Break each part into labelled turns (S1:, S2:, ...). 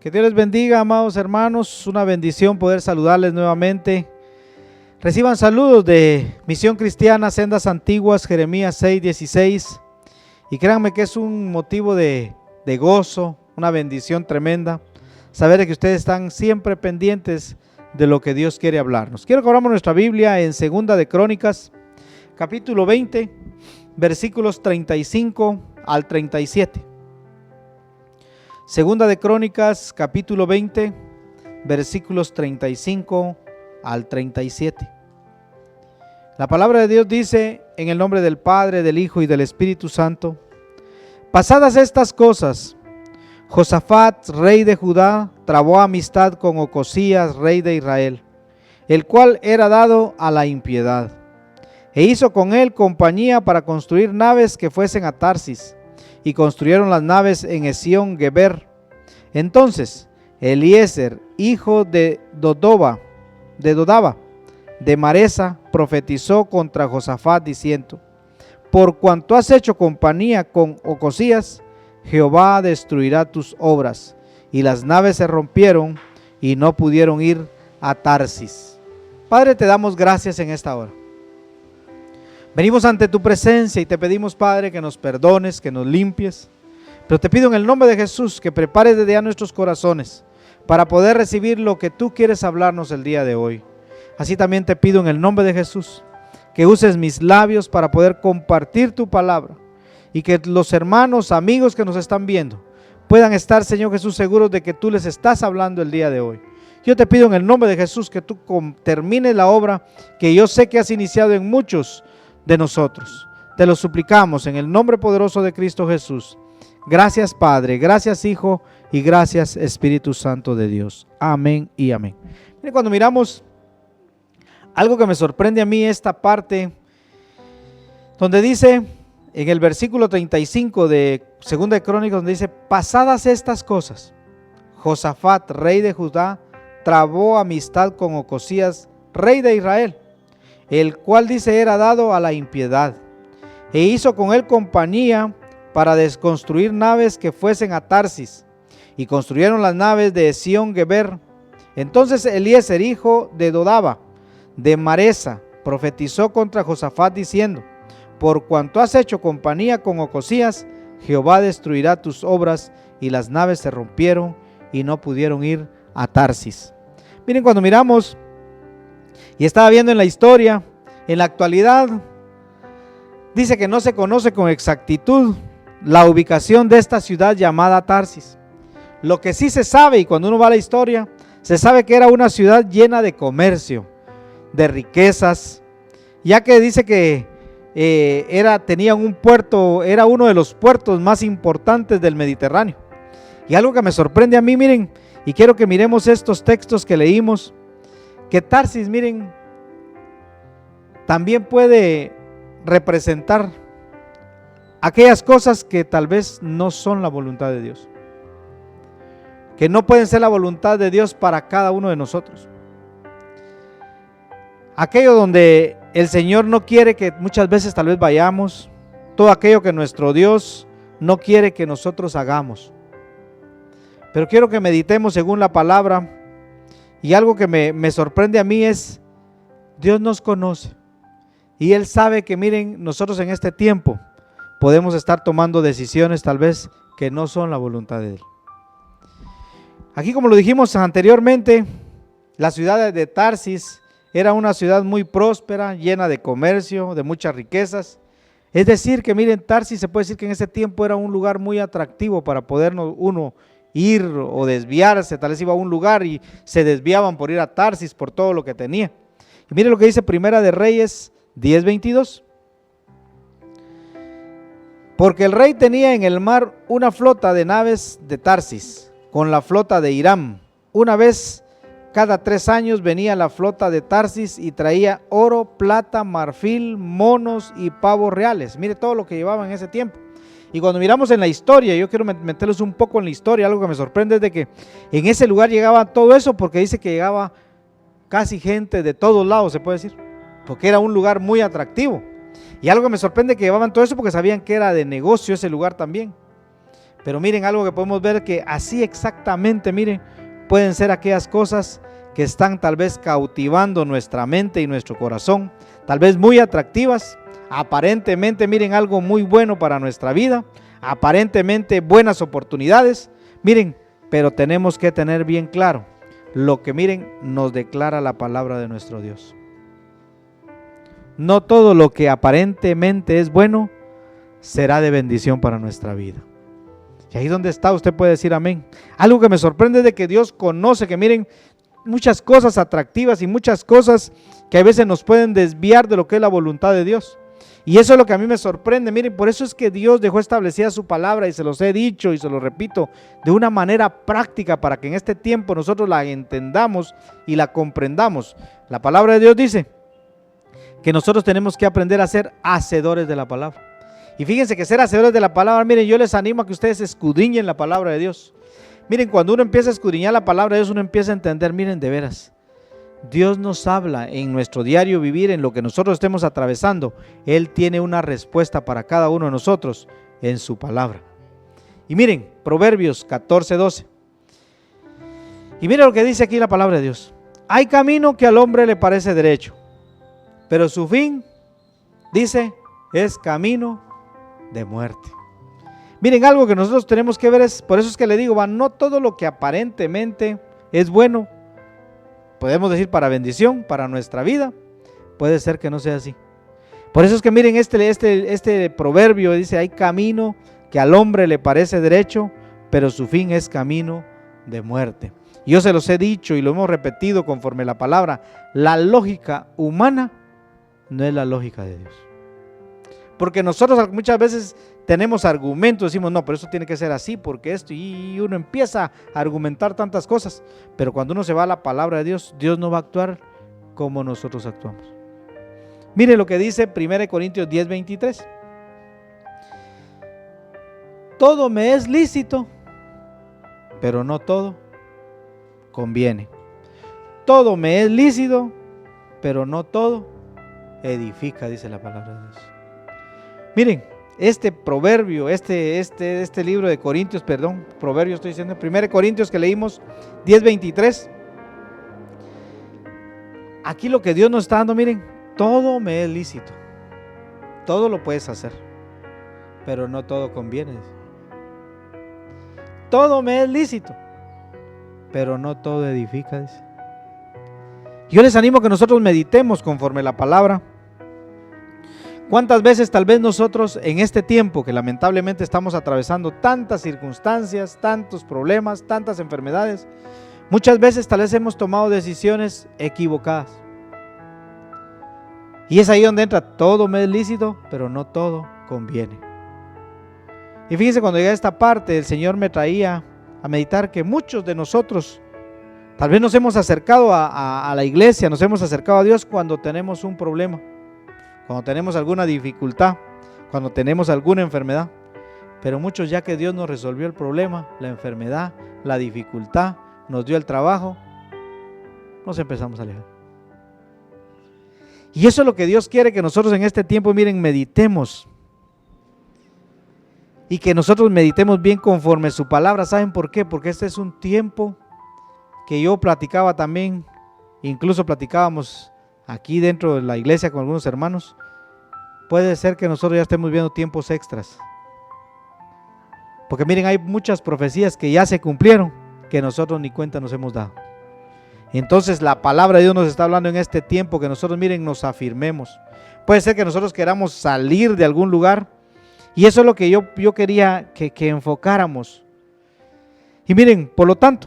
S1: Que Dios les bendiga, amados hermanos. Una bendición poder saludarles nuevamente. Reciban saludos de Misión Cristiana Sendas Antiguas, Jeremías 6:16. Y créanme que es un motivo de gozo, una bendición tremenda, saber que ustedes están siempre pendientes de lo que Dios quiere hablarnos. Quiero que abramos nuestra Biblia en Segunda de Crónicas, capítulo 20, versículos 35 al 37. Segunda de Crónicas, capítulo 20, versículos 35 al 37. La palabra de Dios dice, en el nombre del Padre, del Hijo y del Espíritu Santo: pasadas estas cosas, Josafat, rey de Judá, trabó amistad con Ocosías, rey de Israel, el cual era dado a la impiedad, e hizo con él compañía para construir naves que fuesen a Tarsis, y construyeron las naves en Esión Geber. Entonces Eliezer, hijo de Dodaba, de Maresa, profetizó contra Josafat diciendo: por cuanto has hecho compañía con Ocosías, Jehová destruirá tus obras. Y las naves se rompieron y no pudieron ir a Tarsis. Padre, te damos gracias en esta hora. Venimos ante tu presencia y te pedimos, Padre, que nos perdones, que nos limpies. Pero te pido en el nombre de Jesús que prepares desde ya nuestros corazones para poder recibir lo que tú quieres hablarnos el día de hoy. Así también te pido en el nombre de Jesús que uses mis labios para poder compartir tu palabra y que los hermanos, amigos que nos están viendo puedan estar, Señor Jesús, seguros de que tú les estás hablando el día de hoy. Yo te pido en el nombre de Jesús que tú termines la obra que yo sé que has iniciado en muchos de nosotros. Te lo suplicamos en el nombre poderoso de Cristo Jesús. Gracias, Padre, gracias, Hijo, y gracias, Espíritu Santo de Dios. Amén y amén. Miren, cuando miramos algo que me sorprende a mí, esta parte donde dice en el versículo 35 de Segunda de Crónicas, donde dice: pasadas estas cosas, Josafat, rey de Judá, trabó amistad con Ocosías, rey de Israel, el cual dice era dado a la impiedad, e hizo con él compañía para desconstruir naves que fuesen a Tarsis, y construyeron las naves de Esión Geber. Entonces Eliezer, hijo de Dodaba, de Maresa, profetizó contra Josafat diciendo: por cuanto has hecho compañía con Ocosías, Jehová destruirá tus obras. Y las naves se rompieron y no pudieron ir a Tarsis. Miren, cuando miramos y estaba viendo en la historia, en la actualidad dice que no se conoce con exactitud la ubicación de esta ciudad llamada Tarsis. Lo que sí se sabe, y cuando uno va a la historia, se sabe que era una ciudad llena de comercio, de riquezas, ya que dice que tenía un puerto, era uno de los puertos más importantes del Mediterráneo. Y algo que me sorprende a mí, miren, y quiero que miremos estos textos que leímos, que Tarsis, miren, también puede representar aquellas cosas que tal vez no son la voluntad de Dios, que no pueden ser la voluntad de Dios para cada uno de nosotros. Aquello donde el Señor no quiere que muchas veces tal vez vayamos, todo aquello que nuestro Dios no quiere que nosotros hagamos. Pero quiero que meditemos según la palabra, y algo que me sorprende a mí es: Dios nos conoce y Él sabe que, miren, nosotros en este tiempo podemos estar tomando decisiones tal vez que no son la voluntad de Él. Aquí, como lo dijimos anteriormente, la ciudad de Tarsis era una ciudad muy próspera, llena de comercio, de muchas riquezas. Es decir que, miren, Tarsis se puede decir que en ese tiempo era un lugar muy atractivo para poder uno ir o desviarse. Tal vez iba a un lugar y se desviaban por ir a Tarsis por todo lo que tenía. Y miren lo que dice Primera de Reyes 10:22. Porque el rey tenía en el mar una flota de naves de Tarsis, con la flota de Hiram. Una vez cada 3 años venía la flota de Tarsis y traía oro, plata, marfil, monos y pavos reales. Mire todo lo que llevaban en ese tiempo. Y cuando miramos en la historia, yo quiero meterlos un poco en la historia, algo que me sorprende es de que en ese lugar llegaba todo eso, porque dice que llegaba casi gente de todos lados, se puede decir, porque era un lugar muy atractivo. Y algo que me sorprende que llevaban todo eso porque sabían que era de negocio ese lugar también. Pero miren algo que podemos ver, que así exactamente, miren, pueden ser aquellas cosas que están tal vez cautivando nuestra mente y nuestro corazón, tal vez muy atractivas, aparentemente, miren, algo muy bueno para nuestra vida, aparentemente buenas oportunidades, miren, pero tenemos que tener bien claro lo que, miren, nos declara la palabra de nuestro Dios. No todo lo que aparentemente es bueno será de bendición para nuestra vida. Y ahí donde está, usted puede decir amén. Algo que me sorprende es de que Dios conoce que, miren, muchas cosas atractivas y muchas cosas que a veces nos pueden desviar de lo que es la voluntad de Dios. Y eso es lo que a mí me sorprende. Miren, por eso es que Dios dejó establecida su palabra, y se los he dicho y se los repito de una manera práctica para que en este tiempo nosotros la entendamos y la comprendamos. La palabra de Dios dice que nosotros tenemos que aprender a ser hacedores de la palabra. Y fíjense que ser hacedores de la palabra, miren, yo les animo a que ustedes escudriñen la palabra de Dios. Miren, cuando uno empieza a escudriñar la palabra de Dios, uno empieza a entender, miren, de veras, Dios nos habla en nuestro diario vivir, en lo que nosotros estemos atravesando. Él tiene una respuesta para cada uno de nosotros en su palabra. Y miren, Proverbios 14:12. Y miren lo que dice aquí la palabra de Dios. Hay camino que al hombre le parece derecho, pero su fin, dice, es camino de muerte. Miren, algo que nosotros tenemos que ver es, por eso es que le digo, no todo lo que aparentemente es bueno, podemos decir para bendición, para nuestra vida, puede ser que no sea así. Por eso es que miren, este proverbio dice, hay camino que al hombre le parece derecho, pero su fin es camino de muerte. Yo se los he dicho y lo hemos repetido conforme la palabra, la lógica humana no es la lógica de Dios. Porque nosotros muchas veces tenemos argumentos, decimos, no, pero eso tiene que ser así, porque esto, y uno empieza a argumentar tantas cosas, pero cuando uno se va a la palabra de Dios, Dios no va a actuar como nosotros actuamos. Mire lo que dice 1 Corintios 10:23. Todo me es lícito, pero no todo conviene. Todo me es lícito, pero no todo edifica, dice la palabra de Dios. Miren, este proverbio, este libro de Corintios, proverbio estoy diciendo, 1 Corintios que leímos 10:23. Aquí lo que Dios nos está dando, miren, todo me es lícito, todo lo puedes hacer, pero no todo conviene. Todo me es lícito, pero no todo edifica, dice. Yo les animo a que nosotros meditemos conforme la palabra. ¿Cuántas veces tal vez nosotros en este tiempo que lamentablemente estamos atravesando tantas circunstancias, tantos problemas, tantas enfermedades, muchas veces tal vez hemos tomado decisiones equivocadas? Y es ahí donde entra, todo me es lícito, pero no todo conviene. Y fíjense, cuando llegué a esta parte, el Señor me traía a meditar que muchos de nosotros tal vez nos hemos acercado a la iglesia, nos hemos acercado a Dios cuando tenemos un problema, cuando tenemos alguna dificultad, cuando tenemos alguna enfermedad. Pero muchos, ya que Dios nos resolvió el problema, la enfermedad, la dificultad, nos dio el trabajo, nos empezamos a alejar. Y eso es lo que Dios quiere que nosotros en este tiempo, miren, meditemos. Y que nosotros meditemos bien conforme su palabra. ¿Saben por qué? Porque este es un tiempo que yo platicaba también, incluso platicábamos aquí dentro de la iglesia con algunos hermanos. Puede ser que nosotros ya estemos viendo tiempos extras. Porque miren, hay muchas profecías que ya se cumplieron, que nosotros ni cuenta nos hemos dado. Entonces la palabra de Dios nos está hablando en este tiempo que nosotros, miren, nos afirmemos. Puede ser que nosotros queramos salir de algún lugar, y eso es lo que yo quería que enfocáramos. Y miren, por lo tanto,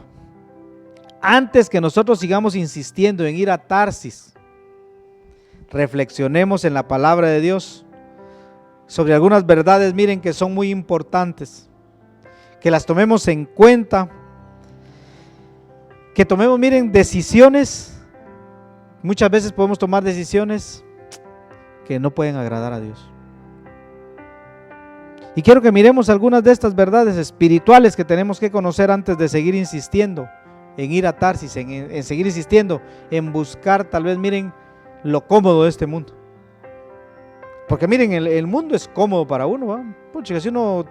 S1: antes que nosotros sigamos insistiendo en ir a Tarsis, reflexionemos en la palabra de Dios sobre algunas verdades, miren, que son muy importantes, que las tomemos en cuenta, que tomemos, miren, decisiones. Muchas veces podemos tomar decisiones que no pueden agradar a Dios. Y quiero que miremos algunas de estas verdades espirituales que tenemos que conocer antes de seguir insistiendo en ir a Tarsis, en seguir insistiendo en buscar, tal vez, miren, lo cómodo de este mundo. Porque miren, el mundo es cómodo para uno, ¿va? Pucha, si uno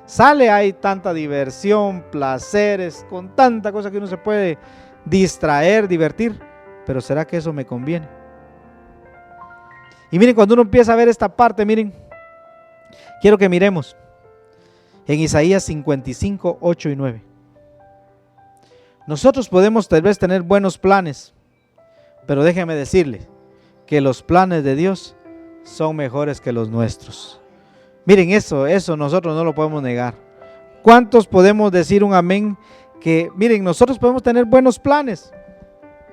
S1: Sale, hay tanta diversión, placeres, con tanta cosa que uno se puede distraer, divertir, pero ¿será que eso me conviene? Y miren, cuando uno empieza a ver esta parte, miren, quiero que miremos en Isaías 55, 8 y 9. Nosotros podemos tal vez tener buenos planes, pero déjeme decirle que los planes de Dios son mejores que los nuestros. Miren, eso nosotros no lo podemos negar. ¿Cuántos podemos decir un amén? Que miren, nosotros podemos tener buenos planes.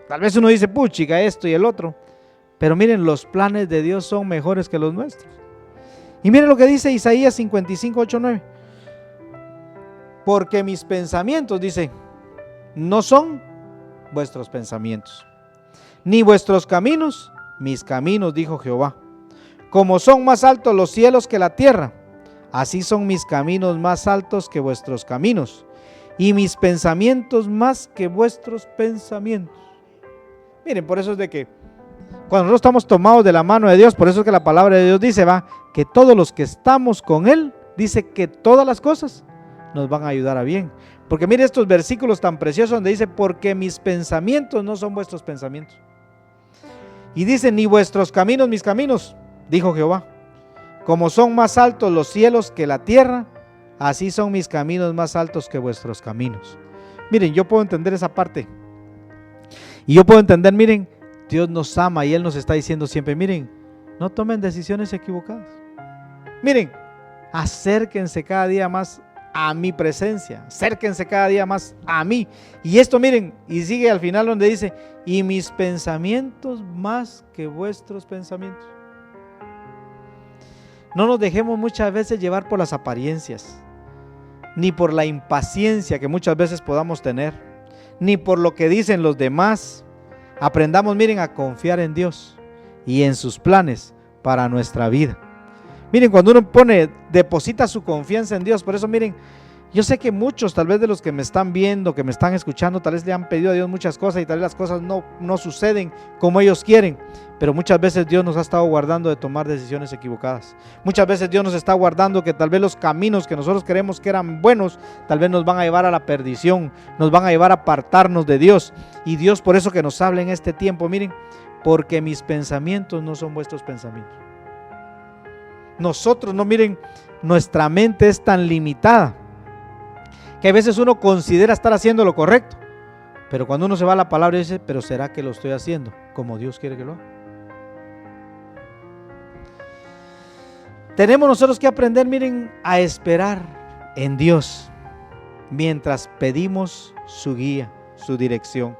S1: Tal vez uno dice, puchica, esto y el otro. Pero miren, los planes de Dios son mejores que los nuestros. Y miren lo que dice Isaías 55, 8, 9. Porque mis pensamientos, dice, no son vuestros pensamientos, ni vuestros caminos, mis caminos, dijo Jehová. Como son más altos los cielos que la tierra, así son mis caminos más altos que vuestros caminos, y mis pensamientos más que vuestros pensamientos. Miren, por eso es de que cuando nosotros estamos tomados de la mano de Dios, por eso es que la palabra de Dios dice, que todos los que estamos con Él, dice que todas las cosas nos van a ayudar a bien. Porque mire estos versículos tan preciosos donde dice, porque mis pensamientos no son vuestros pensamientos. Y dice, ni vuestros caminos mis caminos, dijo Jehová. Como son más altos los cielos que la tierra, así son mis caminos más altos que vuestros caminos. Miren, yo puedo entender esa parte. Y yo puedo entender, miren, Dios nos ama y Él nos está diciendo siempre, miren, no tomen decisiones equivocadas. Miren, acérquense cada día más a mi presencia, acérquense cada día más a mí. Y esto miren, y sigue al final donde dice, y mis pensamientos más que vuestros pensamientos. No nos dejemos muchas veces llevar por las apariencias, ni por la impaciencia que muchas veces podamos tener, ni por lo que dicen los demás. Aprendamos, miren, a confiar en Dios y en sus planes para nuestra vida. Miren, cuando uno deposita su confianza en Dios, por eso miren, yo sé que muchos tal vez de los que me están viendo, que me están escuchando, tal vez le han pedido a Dios muchas cosas y tal vez las cosas no suceden como ellos quieren, pero muchas veces Dios nos ha estado guardando de tomar decisiones equivocadas. Muchas veces Dios nos está guardando que tal vez los caminos que nosotros creemos que eran buenos, tal vez nos van a llevar a la perdición, nos van a llevar a apartarnos de Dios. Y Dios por eso que nos habla en este tiempo, miren, porque mis pensamientos no son vuestros pensamientos. Nosotros, no miren, nuestra mente es tan limitada que a veces uno considera estar haciendo lo correcto, pero cuando uno se va a la palabra dice, pero ¿será que lo estoy haciendo como Dios quiere que lo haga? Tenemos nosotros que aprender, miren, a esperar en Dios mientras pedimos su guía, su dirección.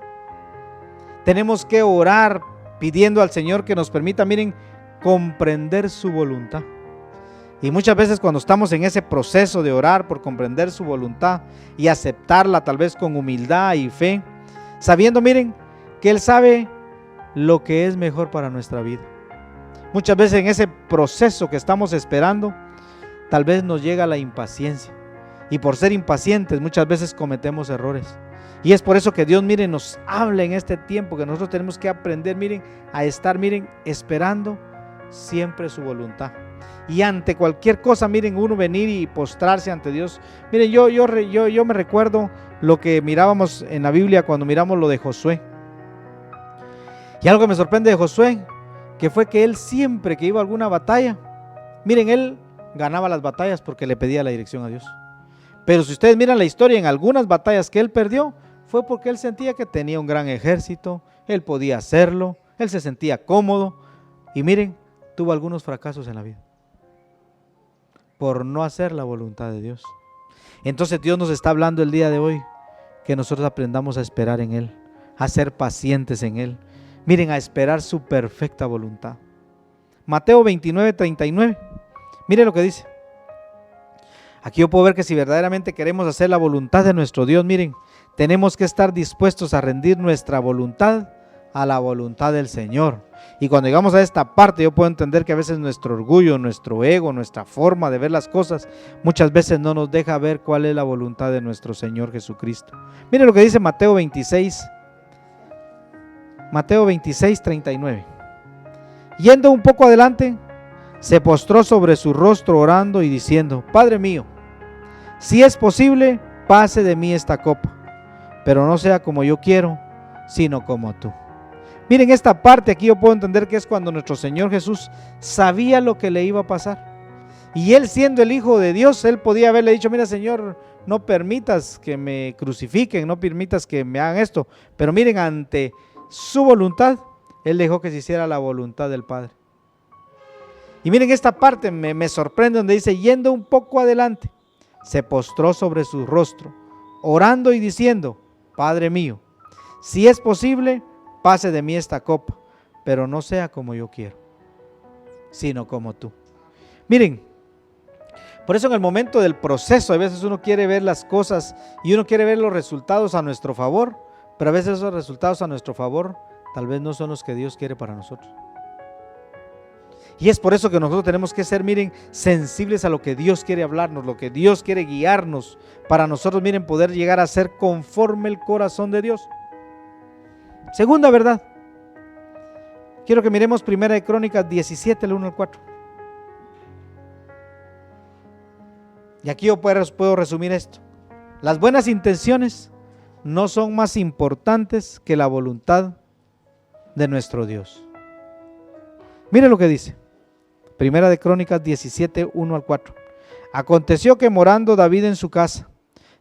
S1: Tenemos que orar pidiendo al Señor que nos permita, miren, comprender su voluntad. Y muchas veces cuando estamos en ese proceso de orar por comprender su voluntad y aceptarla tal vez con humildad y fe, sabiendo, miren, que Él sabe lo que es mejor para nuestra vida. Muchas veces en ese proceso que estamos esperando, tal vez nos llega la impaciencia. Y por ser impacientes muchas veces cometemos errores. Y es por eso que Dios, miren, nos habla en este tiempo que nosotros tenemos que aprender, miren, a estar, miren, esperando siempre su voluntad. Y ante cualquier cosa, miren, uno venir y postrarse ante Dios. Miren, yo me recuerdo lo que mirábamos en la Biblia cuando miramos lo de Josué. Y algo que me sorprende de Josué, que fue que él siempre que iba a alguna batalla, miren, él ganaba las batallas porque le pedía la dirección a Dios. Pero si ustedes miran la historia, en algunas batallas que él perdió, fue porque él sentía que tenía un gran ejército, él podía hacerlo, él se sentía cómodo. Y miren, tuvo algunos fracasos en la vida por no hacer la voluntad de Dios. Entonces Dios nos está hablando el día de hoy que nosotros aprendamos a esperar en Él, a ser pacientes en Él. Miren, a esperar su perfecta voluntad. Mateo 29, 39. Miren lo que dice. Aquí yo puedo ver que si verdaderamente queremos hacer la voluntad de nuestro Dios, miren, tenemos que estar dispuestos a rendir nuestra voluntad a la voluntad del Señor. Y cuando llegamos a esta parte, yo puedo entender que a veces nuestro orgullo, nuestro ego, nuestra forma de ver las cosas, muchas veces no nos deja ver cuál es la voluntad de nuestro Señor Jesucristo. Miren lo que dice Mateo 26, 39. Yendo un poco adelante, se postró sobre su rostro orando y diciendo: Padre mío, Si es posible, pase de mí esta copa, pero no sea como yo quiero, sino como tú. Miren esta parte aquí, yo puedo entender que es cuando nuestro Señor Jesús sabía lo que le iba a pasar. Y Él, siendo el Hijo de Dios, Él podía haberle dicho: mira, Señor, no permitas que me crucifiquen, no permitas que me hagan esto. Pero miren, ante su voluntad, Él dejó que se hiciera la voluntad del Padre. Y miren esta parte, me sorprende donde dice: yendo un poco adelante, se postró sobre su rostro, orando y diciendo: Padre mío, si es posible, pase de mí esta copa, pero no sea como yo quiero, sino como tú. Miren, por eso en el momento del proceso, a veces uno quiere ver las cosas y uno quiere ver los resultados a nuestro favor, pero a veces esos resultados a nuestro favor tal vez no son los que Dios quiere para nosotros. Y es por eso que nosotros tenemos que ser, miren, sensibles a lo que Dios quiere hablarnos, lo que Dios quiere guiarnos, para nosotros, miren, poder llegar a ser conforme el corazón de Dios. Segunda verdad, quiero que miremos 1 Crónicas 17, el 1 al 4. Y aquí yo puedo resumir esto. Las buenas intenciones no son más importantes que la voluntad de nuestro Dios. Mire lo que dice. 1 Crónicas 17, 1 al 4. Aconteció que morando David en su casa,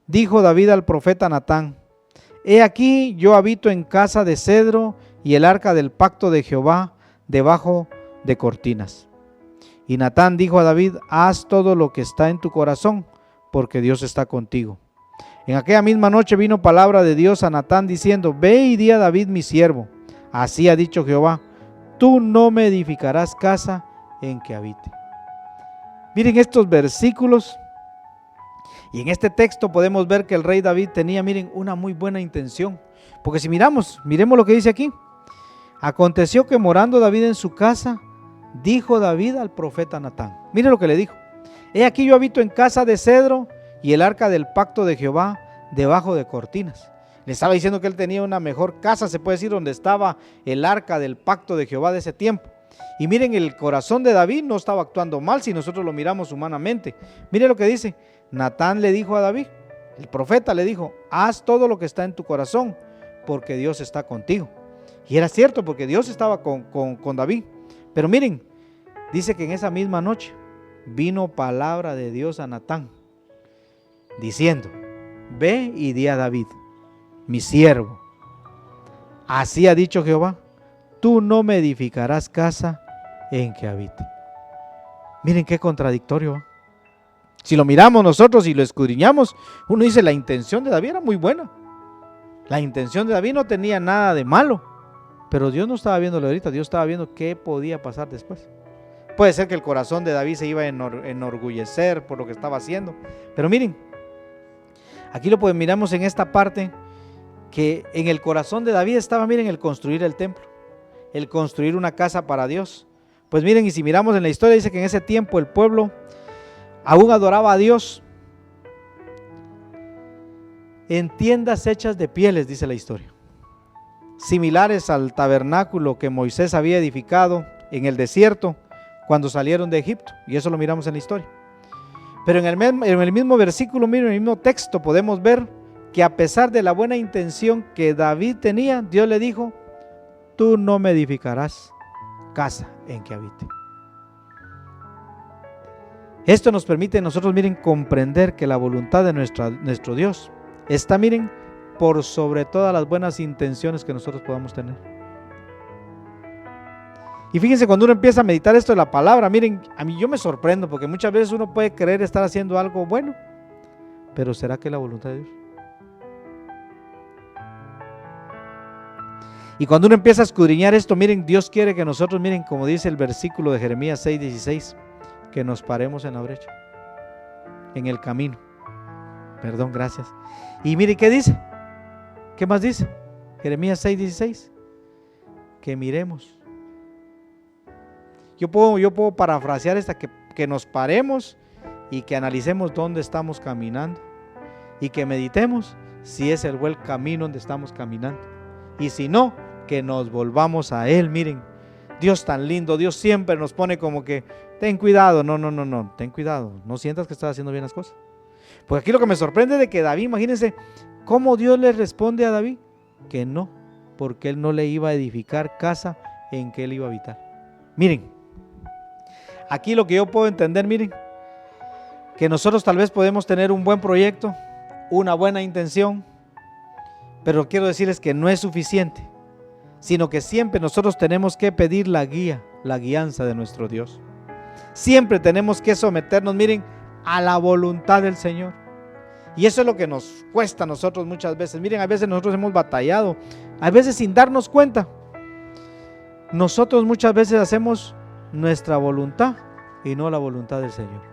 S1: dijo David al profeta Natán: He aquí yo habito en casa de cedro y el arca del pacto de Jehová debajo de cortinas. Y Natán dijo a David: Haz todo lo que está en tu corazón, porque Dios está contigo. En aquella misma noche vino palabra de Dios a Natán diciendo: Ve y di a David mi siervo, así ha dicho Jehová, tú no me edificarás casa en que habite. Miren estos versículos, y en este texto podemos ver que el rey David tenía, miren, una muy buena intención. Porque si miremos lo que dice aquí. Aconteció que morando David en su casa, dijo David al profeta Natán. Miren lo que le dijo: He aquí yo habito en casa de cedro y el arca del pacto de Jehová debajo de cortinas. Le estaba diciendo que él tenía una mejor casa, se puede decir, donde estaba el arca del pacto de Jehová de ese tiempo. Y miren, el corazón de David no estaba actuando mal si nosotros lo miramos humanamente. Miren lo que dice. Natán le dijo a David, el profeta le dijo: Haz todo lo que está en tu corazón, porque Dios está contigo. Y era cierto, porque Dios estaba con David. Pero miren, dice que en esa misma noche vino palabra de Dios a Natán, diciendo: Ve y di a David, mi siervo, así ha dicho Jehová, tú no me edificarás casa en que habite. Miren qué contradictorio, ¿eh? Si lo miramos nosotros y lo escudriñamos, uno dice: la intención de David era muy buena. La intención de David no tenía nada de malo. Pero Dios no estaba viéndolo ahorita, Dios estaba viendo qué podía pasar después. Puede ser que el corazón de David se iba a enorgullecer por lo que estaba haciendo. Pero miren, aquí miramos en esta parte, que en el corazón de David estaba, miren, el construir el templo, el construir una casa para Dios. Pues miren, y si miramos en la historia, dice que en ese tiempo el pueblo aún adoraba a Dios en tiendas hechas de pieles, dice la historia, similares al tabernáculo que Moisés había edificado en el desierto cuando salieron de Egipto, y eso lo miramos en la historia. Pero en el mismo versículo, miren, en el mismo texto, podemos ver que a pesar de la buena intención que David tenía, Dios le dijo: tú no me edificarás casa en que habite. Esto nos permite nosotros, miren, comprender que la voluntad de nuestro Dios está, miren, por sobre todas las buenas intenciones que nosotros podamos tener. Y fíjense, cuando uno empieza a meditar esto de la palabra, miren, a mí yo me sorprendo, porque muchas veces uno puede creer estar haciendo algo bueno, pero ¿será que es la voluntad de Dios? Y cuando uno empieza a escudriñar esto, miren, Dios quiere que nosotros, miren, como dice el versículo de Jeremías 6:16, que nos paremos en la brecha, en el camino. Perdón, gracias. Y miren, ¿qué dice? ¿Qué más dice? Jeremías 6:16, que miremos. Yo puedo parafrasear esta, que nos paremos y que analicemos dónde estamos caminando y que meditemos si es el buen camino donde estamos caminando, y si no, que nos volvamos a Él. Miren, Dios tan lindo, Dios siempre nos pone como que ten cuidado, no, ten cuidado, no sientas que estás haciendo bien las cosas. Porque aquí lo que me sorprende es de que David, imagínense, ¿cómo Dios le responde a David? Que no, porque él no le iba a edificar casa en que él iba a habitar. Miren, aquí lo que yo puedo entender, miren, que nosotros tal vez podemos tener un buen proyecto, una buena intención, pero quiero decirles que no es suficiente, sino que siempre nosotros tenemos que pedir la guía, la guianza de nuestro Dios. Siempre tenemos que someternos, miren, a la voluntad del Señor. Y eso es lo que nos cuesta a nosotros muchas veces. Miren, a veces nosotros hemos batallado, a veces sin darnos cuenta. Nosotros muchas veces hacemos nuestra voluntad y no la voluntad del Señor.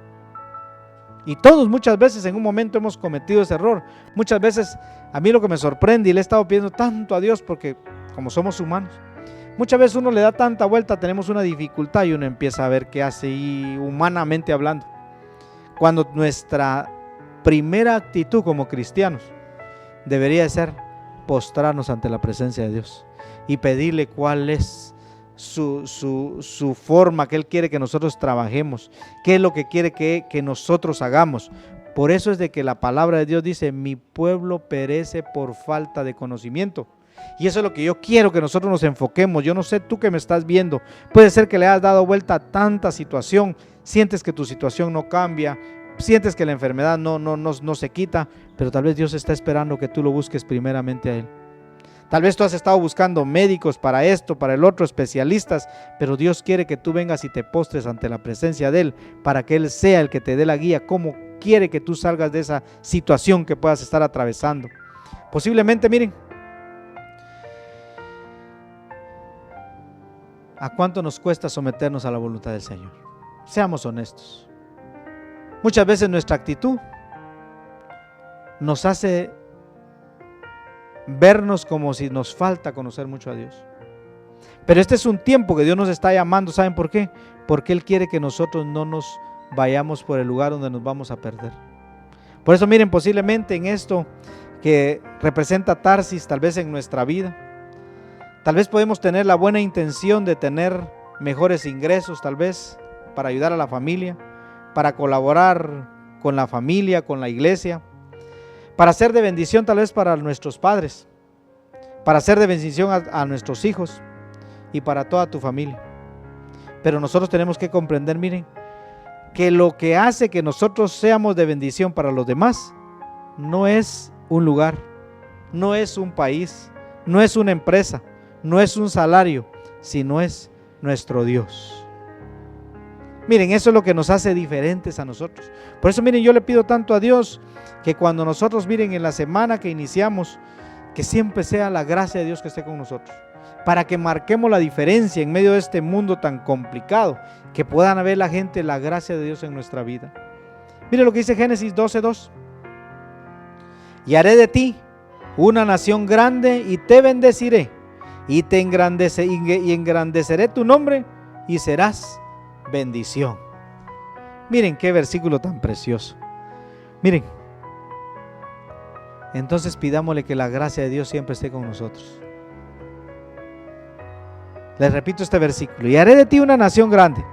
S1: Y todos muchas veces en un momento hemos cometido ese error. Muchas veces a mí lo que me sorprende, y le he estado pidiendo tanto a Dios, porque como somos humanos, muchas veces uno le da tanta vuelta, tenemos una dificultad y uno empieza a ver qué hace, y humanamente hablando, cuando nuestra primera actitud como cristianos debería de ser postrarnos ante la presencia de Dios y pedirle cuál es su forma que Él quiere que nosotros trabajemos, qué es lo que quiere que nosotros hagamos. Por eso es de que la palabra de Dios dice: mi pueblo perece por falta de conocimiento. Y eso es lo que yo quiero que nosotros nos enfoquemos. Yo no sé tú que me estás viendo, puede ser que le has dado vuelta a tanta situación, sientes que tu situación no cambia, sientes que la enfermedad no se quita, pero tal vez Dios está esperando que tú lo busques primeramente a Él. Tal vez tú has estado buscando médicos para esto, para el otro, especialistas, pero Dios quiere que tú vengas y te postres ante la presencia de Él, para que Él sea el que te dé la guía, cómo quiere que tú salgas de esa situación que puedas estar atravesando. Posiblemente, miren, ¿a cuánto nos cuesta someternos a la voluntad del Señor? Seamos honestos. Muchas veces nuestra actitud nos hace vernos como si nos falta conocer mucho a Dios. Pero este es un tiempo que Dios nos está llamando. ¿Saben por qué? Porque Él quiere que nosotros no nos vayamos por el lugar donde nos vamos a perder. Por eso miren, posiblemente en esto que representa Tarsis, tal vez en nuestra vida, tal vez podemos tener la buena intención de tener mejores ingresos, tal vez para ayudar a la familia, para colaborar con la familia, con la iglesia, para ser de bendición tal vez para nuestros padres, para ser de bendición a nuestros hijos y para toda tu familia. Pero nosotros tenemos que comprender, miren, que lo que hace que nosotros seamos de bendición para los demás no es un lugar, no es un país, no es una empresa, no es un salario, sino es nuestro Dios. Miren, eso es lo que nos hace diferentes a nosotros. Por eso, miren, yo le pido tanto a Dios que cuando nosotros, miren, en la semana que iniciamos, que siempre sea la gracia de Dios que esté con nosotros, para que marquemos la diferencia en medio de este mundo tan complicado, que puedan ver la gente la gracia de Dios en nuestra vida. Miren lo que dice Génesis 12:2. Y haré de ti una nación grande y te bendeciré y te engrandeceré tu nombre y serás bendición. Miren qué versículo tan precioso. Miren, entonces pidámosle que la gracia de Dios siempre esté con nosotros. Les repito este versículo: y haré de ti una nación grande,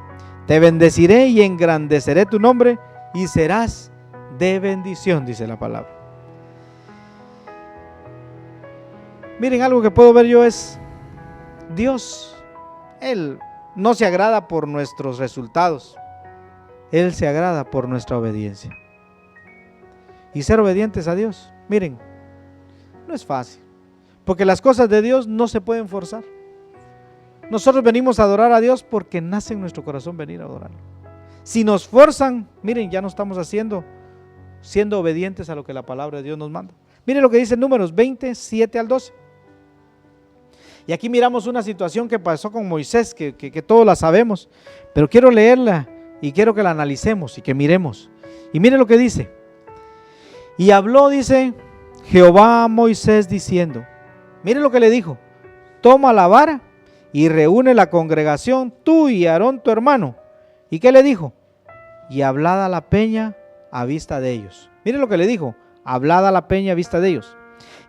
S1: te bendeciré y engrandeceré tu nombre y serás de bendición, dice la palabra. Miren, algo que puedo ver yo es Dios. Él no se agrada por nuestros resultados, Él se agrada por nuestra obediencia. Y ser obedientes a Dios, miren, no es fácil, porque las cosas de Dios no se pueden forzar. Nosotros venimos a adorar a Dios porque nace en nuestro corazón venir a adorarlo. Si nos forzan, miren, ya no estamos siendo obedientes a lo que la palabra de Dios nos manda. Miren lo que dice Números 20, 7 al 12. Y aquí miramos una situación que pasó con Moisés, que todos la sabemos, pero quiero leerla y quiero que la analicemos y que miremos. Y miren lo que dice: y habló, dice, Jehová a Moisés diciendo, miren lo que le dijo: toma la vara y reúne la congregación, tú y Aarón tu hermano. ¿Y qué le dijo? Y hablad a la peña a vista de ellos. Miren lo que le dijo: hablad a la peña a vista de ellos.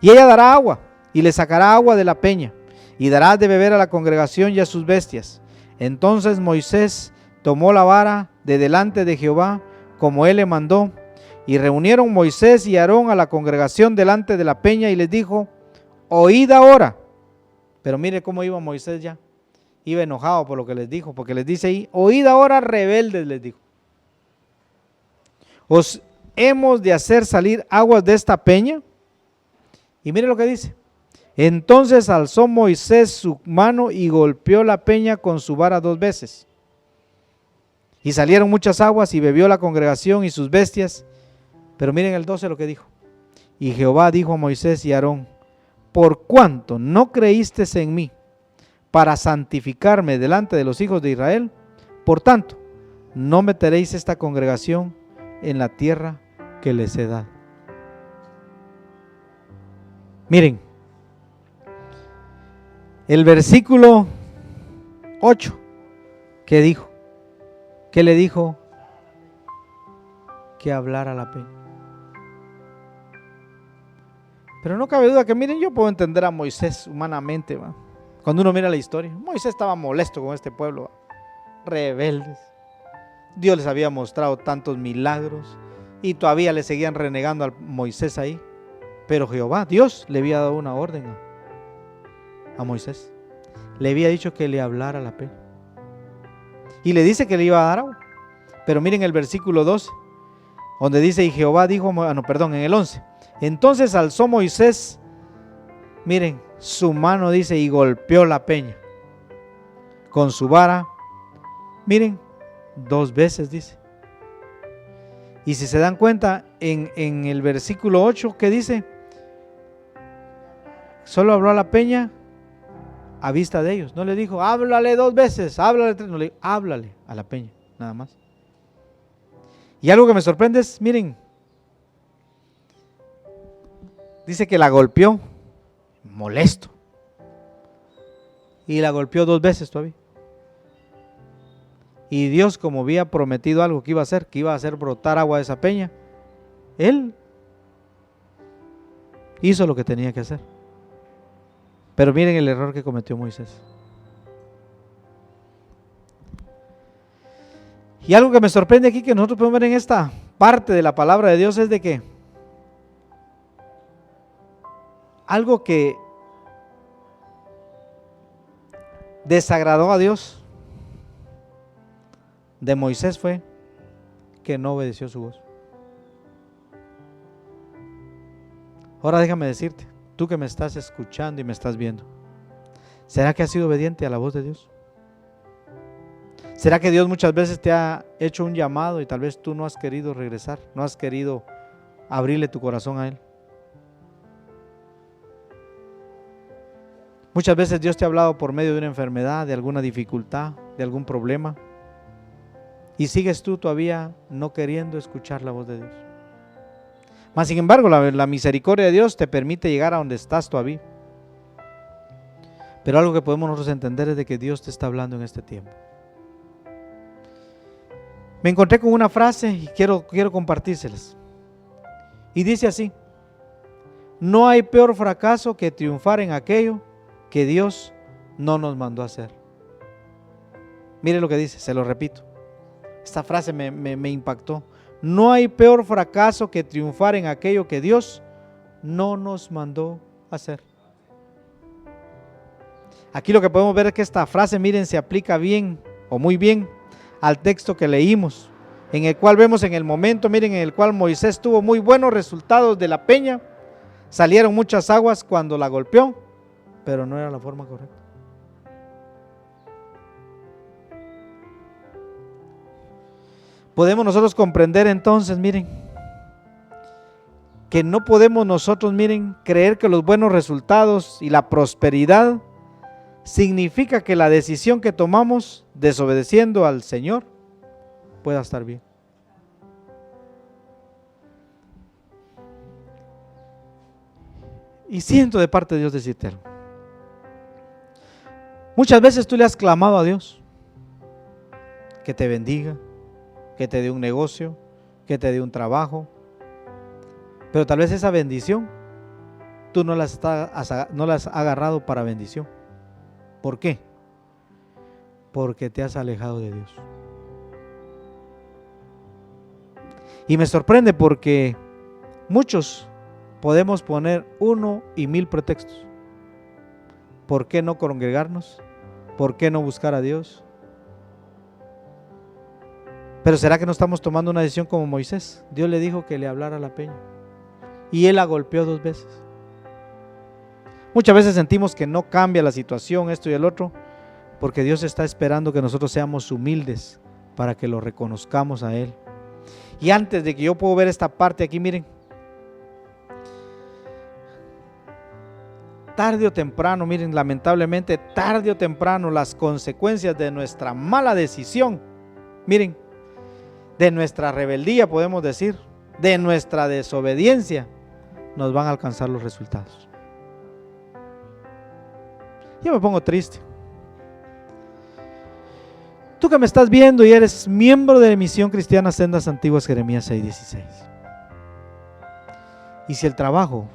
S1: Y ella dará agua, y le sacará agua de la peña, y dará de beber a la congregación y a sus bestias. Entonces Moisés tomó la vara de delante de Jehová, como él le mandó, Y reunieron Moisés y Aarón a la congregación delante de la peña y les dijo: oíd ahora. Pero mire cómo iba Moisés ya. Iba enojado por lo que les dijo, porque les dice ahí: oíd ahora, rebeldes, les dijo. ¿Os hemos de hacer salir aguas de esta peña? Y mire lo que dice: entonces alzó Moisés su mano y golpeó la peña con su vara 2 veces. Y salieron muchas aguas y bebió la congregación y sus bestias. Pero miren el 12 lo que dijo. Y Jehová dijo a Moisés y a Aarón: por cuanto no creísteis en mí para santificarme delante de los hijos de Israel, por tanto, no meteréis esta congregación en la tierra que les he dado. Miren, el versículo 8, ¿qué dijo? ¿Qué le dijo? Que hablara la peña. Pero no cabe duda que, miren, yo puedo entender a Moisés humanamente, ¿va? Cuando uno mira la historia. Moisés estaba molesto con este pueblo, ¿va? Rebeldes. Dios les había mostrado tantos milagros y todavía le seguían renegando a Moisés ahí. Pero Jehová, Dios, le había dado una orden a Moisés. Le había dicho que le hablara la peña. Y le dice que le iba a dar agua. Pero miren el versículo 12, donde dice: y Jehová dijo, en el 11. Entonces alzó Moisés, miren, su mano, dice, y golpeó la peña con su vara, miren, 2 veces, dice. Y si se dan cuenta, en el versículo 8, ¿qué dice? Solo habló a la peña a vista de ellos. No le dijo: háblale 2 veces, háblale 3. No le dijo: háblale a la peña, nada más. Y algo que me sorprende es, miren, dice que la golpeó molesto. Y la golpeó 2 veces todavía. Y Dios, como había prometido algo que iba a hacer brotar agua de esa peña, Él hizo lo que tenía que hacer. Pero miren el error que cometió Moisés. Y algo que me sorprende aquí, que nosotros podemos ver en esta parte de la palabra de Dios, es de que algo que desagradó a Dios de Moisés fue que no obedeció su voz. Ahora déjame decirte, tú que me estás escuchando y me estás viendo, ¿será que has sido obediente a la voz de Dios? ¿Será que Dios muchas veces te ha hecho un llamado y tal vez tú no has querido regresar, no has querido abrirle tu corazón a Él? Muchas veces Dios te ha hablado por medio de una enfermedad, de alguna dificultad, de algún problema, y sigues tú todavía no queriendo escuchar la voz de Dios. Mas sin embargo, la misericordia de Dios te permite llegar a donde estás todavía. Pero algo que podemos nosotros entender es de que Dios te está hablando en este tiempo. Me encontré con una frase y quiero compartírselas. Y dice así: no hay peor fracaso que triunfar en aquello que Dios no nos mandó a hacer. Mire lo que dice, se lo repito. Esta frase me impactó. No hay peor fracaso que triunfar en aquello que Dios no nos mandó a hacer. Aquí lo que podemos ver es que esta frase, miren, se aplica bien o muy bien al texto que leímos, en el cual vemos en el momento, miren, en el cual Moisés tuvo muy buenos resultados de la peña. Salieron muchas aguas cuando la golpeó, pero no era la forma correcta. Podemos nosotros comprender entonces, miren, que no podemos nosotros, miren, creer que los buenos resultados y la prosperidad significa que la decisión que tomamos desobedeciendo al Señor pueda estar bien. Y siento de parte de Dios decirte algo. Muchas veces tú le has clamado a Dios que te bendiga, que te dé un negocio, que te dé un trabajo, pero tal vez esa bendición tú no la has agarrado para bendición. ¿Por qué? Porque te has alejado de Dios. Y me sorprende porque muchos podemos poner 1 y 1000 pretextos. ¿Por qué no congregarnos? ¿Por qué no buscar a Dios? Pero ¿será que no estamos tomando una decisión como Moisés? Dios le dijo que le hablara a la peña y él la golpeó 2 veces. Muchas veces sentimos que no cambia la situación, esto y el otro, porque Dios está esperando que nosotros seamos humildes para que lo reconozcamos a Él. Y antes de que yo puedo ver esta parte aquí, miren, tarde o temprano, miren, lamentablemente, tarde o temprano, las consecuencias de nuestra mala decisión, miren, de nuestra rebeldía, podemos decir, de nuestra desobediencia, nos van a alcanzar los resultados. Yo me pongo triste. Tú que me estás viendo y eres miembro de Misión Cristiana Sendas Antiguas, Jeremías 6:16. Y si el trabajo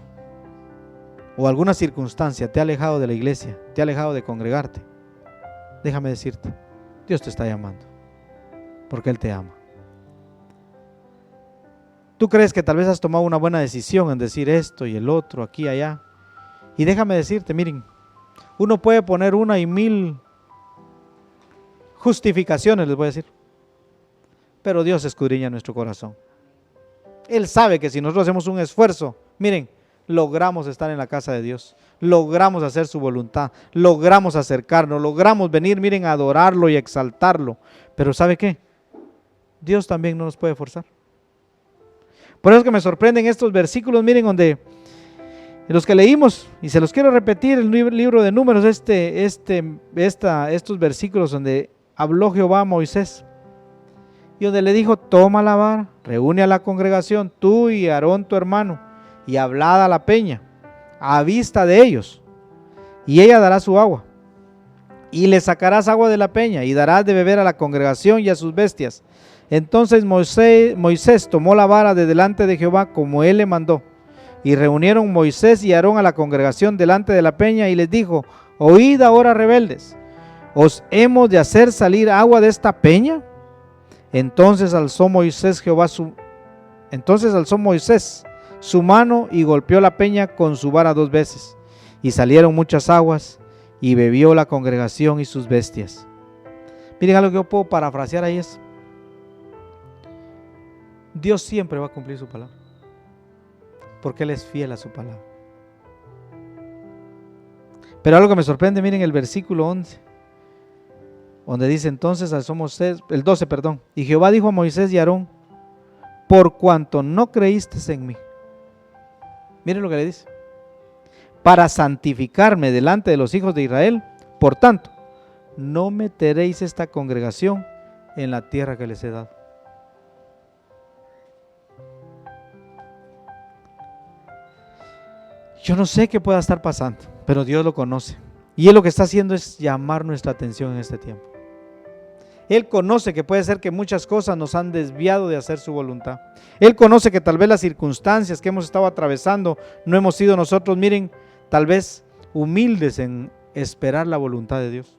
S1: o alguna circunstancia te ha alejado de la iglesia, te ha alejado de congregarte, déjame decirte, Dios te está llamando, porque Él te ama. Tú crees que tal vez has tomado una buena decisión en decir esto y el otro, aquí y allá. Y déjame decirte, miren, uno puede poner 1 y 1000 justificaciones, les voy a decir. Pero Dios escudriña nuestro corazón. Él sabe que si nosotros hacemos un esfuerzo, miren, logramos estar en la casa de Dios, logramos hacer su voluntad, logramos acercarnos, logramos venir, miren, a adorarlo y exaltarlo. Pero ¿sabe qué? Dios también no nos puede forzar. Por eso es que me sorprenden estos versículos, miren, donde los que leímos, y se los quiero repetir, el libro de Números, estos versículos donde habló Jehová a Moisés, y donde le dijo: toma la vara, reúne a la congregación, tú y Aarón tu hermano, y hablad a la peña, a vista de ellos, y ella dará su agua, y le sacarás agua de la peña, y darás de beber a la congregación y a sus bestias. Entonces Moisés tomó la vara de delante de Jehová como él le mandó, y reunieron Moisés y Aarón a la congregación delante de la peña, y les dijo: oíd ahora, rebeldes, ¿os hemos de hacer salir agua de esta peña? Entonces alzó Moisés su mano y golpeó la peña con su vara 2 veces, y salieron muchas aguas, y bebió la congregación y sus bestias. Miren, algo que yo puedo parafrasear ahí es: Dios siempre va a cumplir su palabra, porque Él es fiel a su palabra. Pero algo que me sorprende, miren el versículo 11, donde dice: entonces alzó Moisés, el 12, perdón, y Jehová dijo a Moisés y a Aarón: por cuanto no creísteis en mí. Miren lo que le dice: para santificarme delante de los hijos de Israel, por tanto, no meteréis esta congregación en la tierra que les he dado. Yo no sé qué pueda estar pasando, pero Dios lo conoce. Y Él lo que está haciendo es llamar nuestra atención en este tiempo. Él conoce que puede ser que muchas cosas nos han desviado de hacer su voluntad. Él conoce que tal vez las circunstancias que hemos estado atravesando no hemos sido nosotros, miren, tal vez humildes en esperar la voluntad de Dios.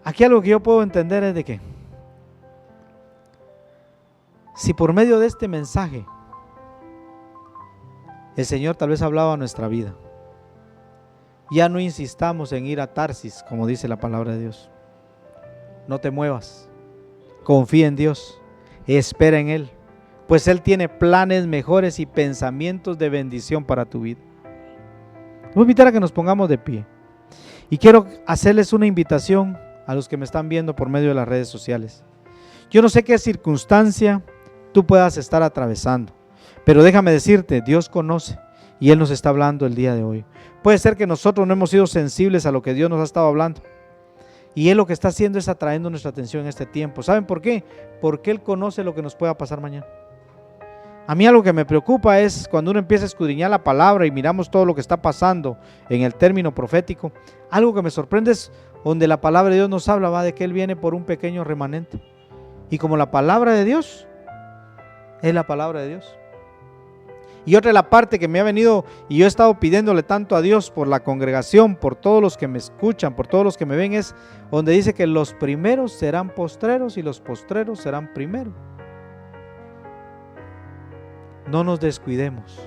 S1: Aquí algo que yo puedo entender es de que si por medio de este mensaje el Señor tal vez ha hablado a nuestra vida, ya no insistamos en ir a Tarsis, como dice la palabra de Dios. No te muevas, confía en Dios, espera en Él, pues Él tiene planes mejores y pensamientos de bendición para tu vida. Voy a invitar a que nos pongamos de pie, y quiero hacerles una invitación a los que me están viendo por medio de las redes sociales. Yo no sé qué circunstancia tú puedas estar atravesando, pero déjame decirte, Dios conoce y Él nos está hablando el día de hoy. Puede ser que nosotros no hemos sido sensibles a lo que Dios nos ha estado hablando, y Él lo que está haciendo es atrayendo nuestra atención en este tiempo. ¿Saben por qué? Porque Él conoce lo que nos pueda pasar mañana. A mí algo que me preocupa es cuando uno empieza a escudriñar la palabra y miramos todo lo que está pasando en el término profético. Algo que me sorprende es donde la palabra de Dios nos habla, va de que Él viene por un pequeño remanente. Y como la palabra de Dios es la palabra de Dios, Y otra es la parte que me ha venido y yo he estado pidiéndole tanto a Dios por la congregación, por todos los que me escuchan, por todos los que me ven, es donde dice que los primeros serán postreros y los postreros serán primeros. No nos descuidemos.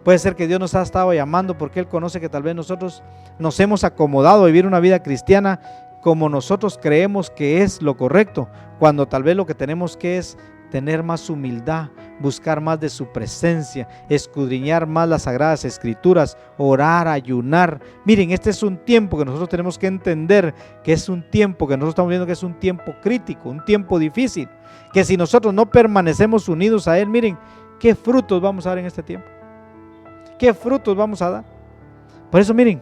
S1: Puede ser que Dios nos ha estado llamando porque Él conoce que tal vez nosotros nos hemos acomodado a vivir una vida cristiana como nosotros creemos que es lo correcto, cuando tal vez lo que tenemos que es tener más humildad, buscar más de su presencia, escudriñar más las sagradas escrituras, orar, ayunar. Miren, este es un tiempo que nosotros tenemos que entender que es un tiempo que nosotros estamos viendo que es un tiempo crítico, un tiempo difícil, que si nosotros no permanecemos unidos a Él, miren, ¿qué frutos vamos a dar en este tiempo? ¿Qué frutos vamos a dar? Por eso miren,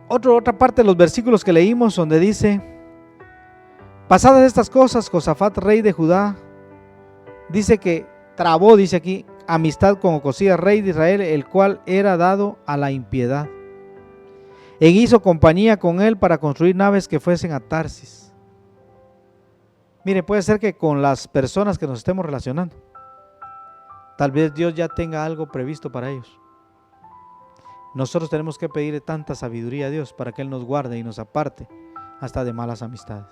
S1: otra parte de los versículos que leímos donde dice: pasadas estas cosas, Josafat, rey de Judá, dice que trabó, dice aquí, amistad con Ocosías, rey de Israel, el cual era dado a la impiedad. E hizo compañía con él para construir naves que fuesen a Tarsis. Mire, puede ser que con las personas que nos estemos relacionando, tal vez Dios ya tenga algo previsto para ellos. Nosotros tenemos que pedirle tanta sabiduría a Dios para que Él nos guarde y nos aparte hasta de malas amistades.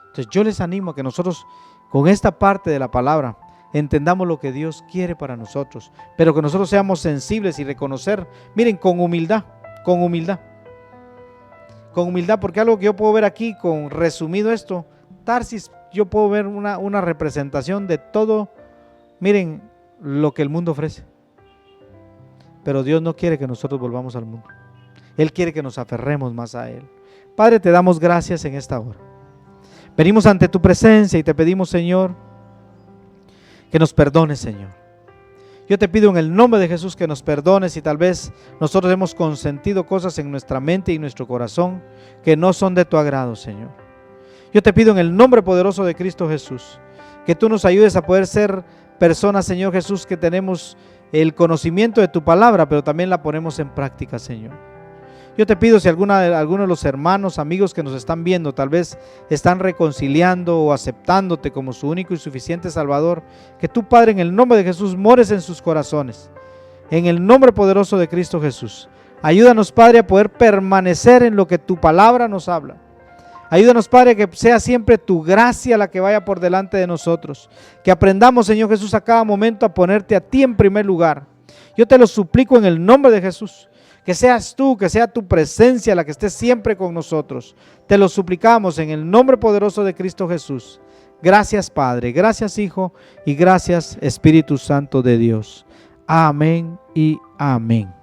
S1: Entonces yo les animo a que nosotros con esta parte de la palabra entendamos lo que Dios quiere para nosotros, pero que nosotros seamos sensibles y reconocer, miren, con humildad, porque algo que yo puedo ver aquí, con resumido esto, Tarsis, yo puedo ver una representación de todo, miren, lo que el mundo ofrece. Pero Dios no quiere que nosotros volvamos al mundo. Él quiere que nos aferremos más a Él. Padre, te damos gracias en esta hora. Venimos ante tu presencia y te pedimos, Señor, que nos perdones, Señor. Yo te pido en el nombre de Jesús que nos perdones si tal vez nosotros hemos consentido cosas en nuestra mente y nuestro corazón que no son de tu agrado, Señor. Yo te pido en el nombre poderoso de Cristo Jesús que tú nos ayudes a poder ser personas, Señor Jesús, que tenemos el conocimiento de tu palabra, pero también la ponemos en práctica, Señor. Yo te pido si alguno de los hermanos, amigos que nos están viendo, tal vez están reconciliando o aceptándote como su único y suficiente Salvador, que tú, Padre, en el nombre de Jesús, mores en sus corazones, en el nombre poderoso de Cristo Jesús. Ayúdanos, Padre, a poder permanecer en lo que tu palabra nos habla. Ayúdanos, Padre, que sea siempre tu gracia la que vaya por delante de nosotros. Que aprendamos, Señor Jesús, a cada momento a ponerte a ti en primer lugar. Yo te lo suplico en el nombre de Jesús. Que seas tú, que sea tu presencia la que esté siempre con nosotros. Te lo suplicamos en el nombre poderoso de Cristo Jesús. Gracias, Padre. Gracias, Hijo. Y gracias, Espíritu Santo de Dios. Amén y amén.